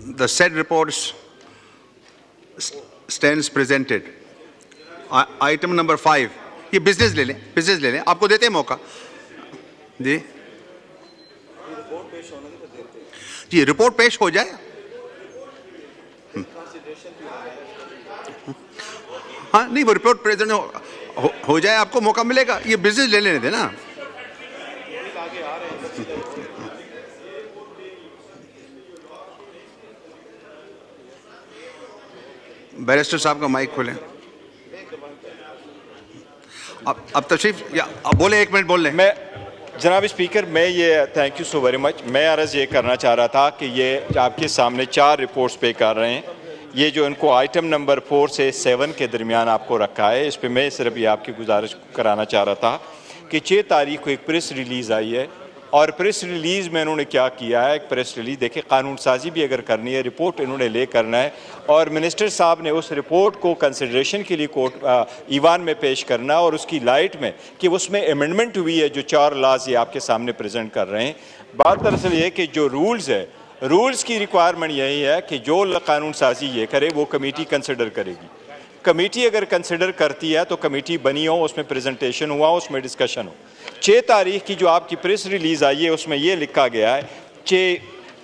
The said reports stands presented. Item number 5. ये business ले लें, आपको देते हैं मौका जी। जी रिपोर्ट पेश हो जाए। हाँ नहीं, वो रिपोर्ट प्रेजेंट हो जाए, आपको मौका मिलेगा। ये बिजनेस ले लेने देना। बैरिस्टर साहब का माइक खोलें। अब तशरीफ या अब बोले, 1 मिनट बोल लें। मैं जनाब स्पीकर, मैं ये thank you so very much. मैं अर्ज़ ये करना चाह रहा था कि ये आपके सामने 4 रिपोर्ट्स पे कर रहे हैं। ये जो इनको आइटम नंबर 4 से 7 के दरमियान आपको रखा है, इस पे मैं सिर्फ ये आपकी गुजारिश कराना चाह रहा था कि 6 तारीख को एक प्रेस रिलीज़ आई है, और प्रेस रिलीज़ में इन्होंने क्या किया है, एक प्रेस रिलीज़ देखिए, कानून साजी भी अगर करनी है, रिपोर्ट इन्होंने ले करना है, और मिनिस्टर साहब ने उस रिपोर्ट को कंसिडरेशन के लिए कोर्ट ईवान में पेश करना, और उसकी लाइट में कि उसमें अमेंडमेंट हुई है, जो 4 लाज ये आपके सामने प्रेजेंट कर रहे हैं। बात दरअसल ये कि जो रूल्स है, रूल्स की रिक्वायरमेंट यही है कि जो कानून साजी ये करे वो कमेटी कंसिडर करेगी। कमेटी अगर कंसिडर करती है तो कमेटी बनी हो, उसमें प्रेजेंटेशन हुआ, उसमें डिस्कशन हो। 6 तारीख की जो आपकी प्रेस रिलीज़ आई है उसमें ये लिखा गया है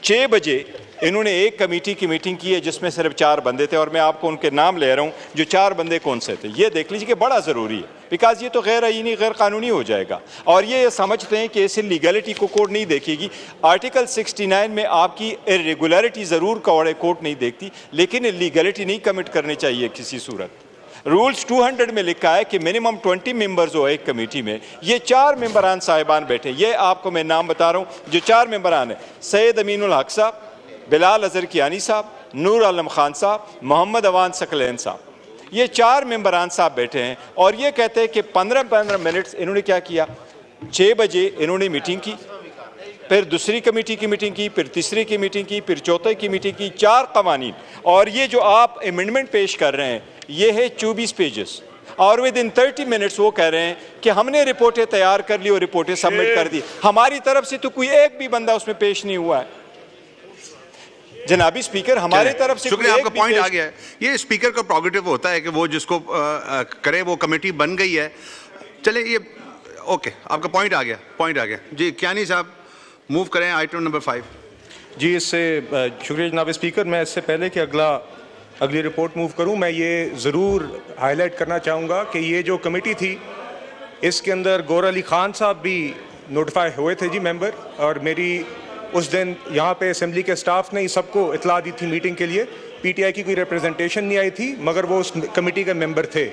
6 बजे इन्होंने एक कमेटी की मीटिंग की है जिसमें सिर्फ 4 बंदे थे, और मैं आपको उनके नाम ले रहा हूँ। जो 4 बंदे कौन से थे ये देख लीजिए कि बड़ा ज़रूरी है, बिकॉज ये तो गैर आईनी गैर कानूनी हो जाएगा। और ये समझते हैं कि इस लीगलिटी को कोर्ट नहीं देखेगी। आर्टिकल 69 में आपकी इरेगुलरिटी ज़रूर कोर्ट नहीं देखती, लेकिन लीगलिटी नहीं कमिट करनी चाहिए किसी सूरत। रूल्स 200 में लिखा है कि मिनिमम 20 मेंबर्स हो एक कमेटी में। ये 4 मेंबरान साहिबान बैठे, ये आपको मैं नाम बता रहा हूँ जो 4 मेंबरान है। सैयद अमीनुल हक साहब, बिलाल अजहर कियानी साहब, नूर आलम खान साहब, मोहम्मद अवान सकलैन साहब, ये 4 मेंबरान साहब बैठे हैं। और ये कहते हैं कि 15-15 मिनट्स इन्होंने क्या किया, 6 बजे इन्होंने मीटिंग की, फिर दूसरी कमेटी की मीटिंग की, फिर तीसरी की मीटिंग की, फिर चौथी की मीटिंग की, 4 कवानीन। और ये जो आप अमेंडमेंट पेश कर रहे हैं ये है 24 पेजेस, और विद इन 30 मिनट्स वो कह रहे हैं कि हमने रिपोर्टें तैयार कर ली और रिपोर्टें सबमिट कर दी। हमारी तरफ से तो कोई एक भी बंदा उसमें पेश नहीं हुआ है जनाबी स्पीकर, हमारी तरफ से। शुक्रिया, आपका पॉइंट आ गया है। ये स्पीकर का प्रोगेटिव होता है कि वो जिसको करे, वो कमेटी बन गई है, चले ये ओके, आपका पॉइंट आ गया जी। कियानी साहब मूव करें आइटम नंबर 5 जी। इससे शुक्रिया जनाब स्पीकर। मैं इससे पहले कि अगली रिपोर्ट मूव करूं, मैं ये ज़रूर हाईलाइट करना चाहूँगा कि ये जो कमेटी थी इसके अंदर गौर अली ख़ान साहब भी नोटिफाई हुए थे जी मेंबर, और मेरी उस दिन यहाँ पे असेंबली के स्टाफ ने सबको इतला दी थी मीटिंग के लिए। पीटीआई की कोई रिप्रेजेंटेशन नहीं आई थी, मगर वो उस कमेटी के मेंबर थे।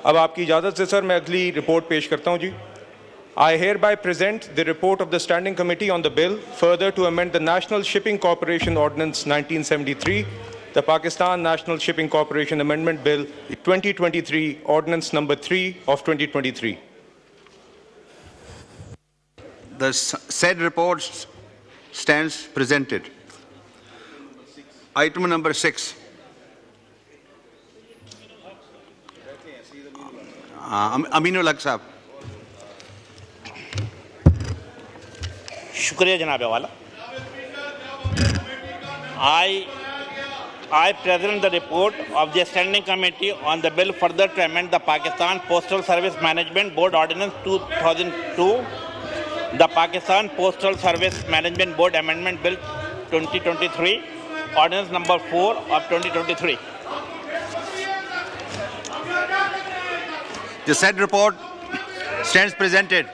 अब आपकी इजाज़त से सर मैं अगली रिपोर्ट पेश करता हूँ जी। I hereby present the report of the Standing Committee on the bill further to amend the National Shipping Corporation Ordinance 1973, the Pakistan National Shipping Corporation Amendment Bill 2023, Ordinance number 3 of 2023. The said report stands presented. Item number 6. Aminul हक साहब। शुक्रिया जनाब वाला। I present the report of the Standing Committee on the bill further to amend the Pakistan Postal Service Management Board Ordinance 2002, the Pakistan Postal Service Management Board Amendment Bill 2023, Ordinance number 4 of 2023. The said report stands presented.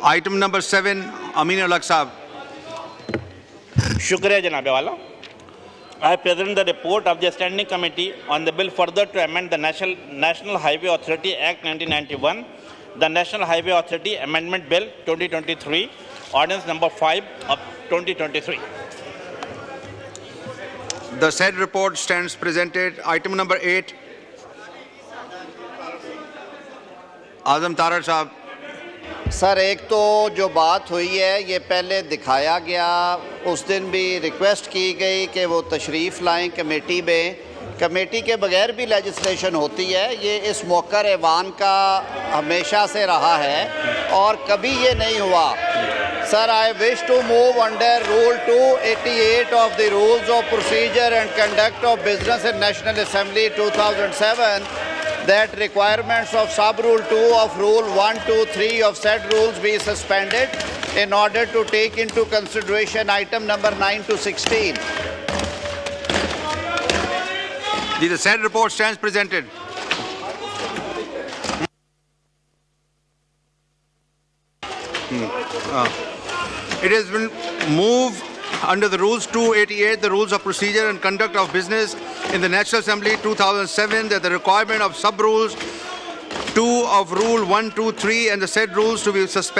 Item number 7, Aminul Haq Sahab. Shukriya Janabe Wala. I present the report of the Standing Committee on the bill further to amend the National Highway Authority Act 1991, the National Highway Authority Amendment Bill 2023, Ordinance number 5 of 2023. The said report stands presented. Item number 8, Azam Tarar Sahab. Sir एक तो जो बात हुई है ये पहले दिखाया गया, उस दिन भी रिक्वेस्ट की गई कि वो तशरीफ़ लाएं कमेटी में। कमेटी के बगैर भी लेजिस्लेशन होती है, ये इस मौक़र ऐवान का हमेशा से रहा है और कभी ये नहीं हुआ। Sir, I wish to move under Rule 288 of the Rules of Procedure and Conduct of Business in National Assembly 2007 that requirements of Sub-Rule 2 of Rule 123 of said rules be suspended in order to take into consideration item number 9 to 16. The said report stands presented. It has been moved under the Rules 288, the Rules of Procedure and Conduct of Business in the National Assembly 2007, that the requirement of sub-rules 2 of Rule 123 and the said rules to be suspended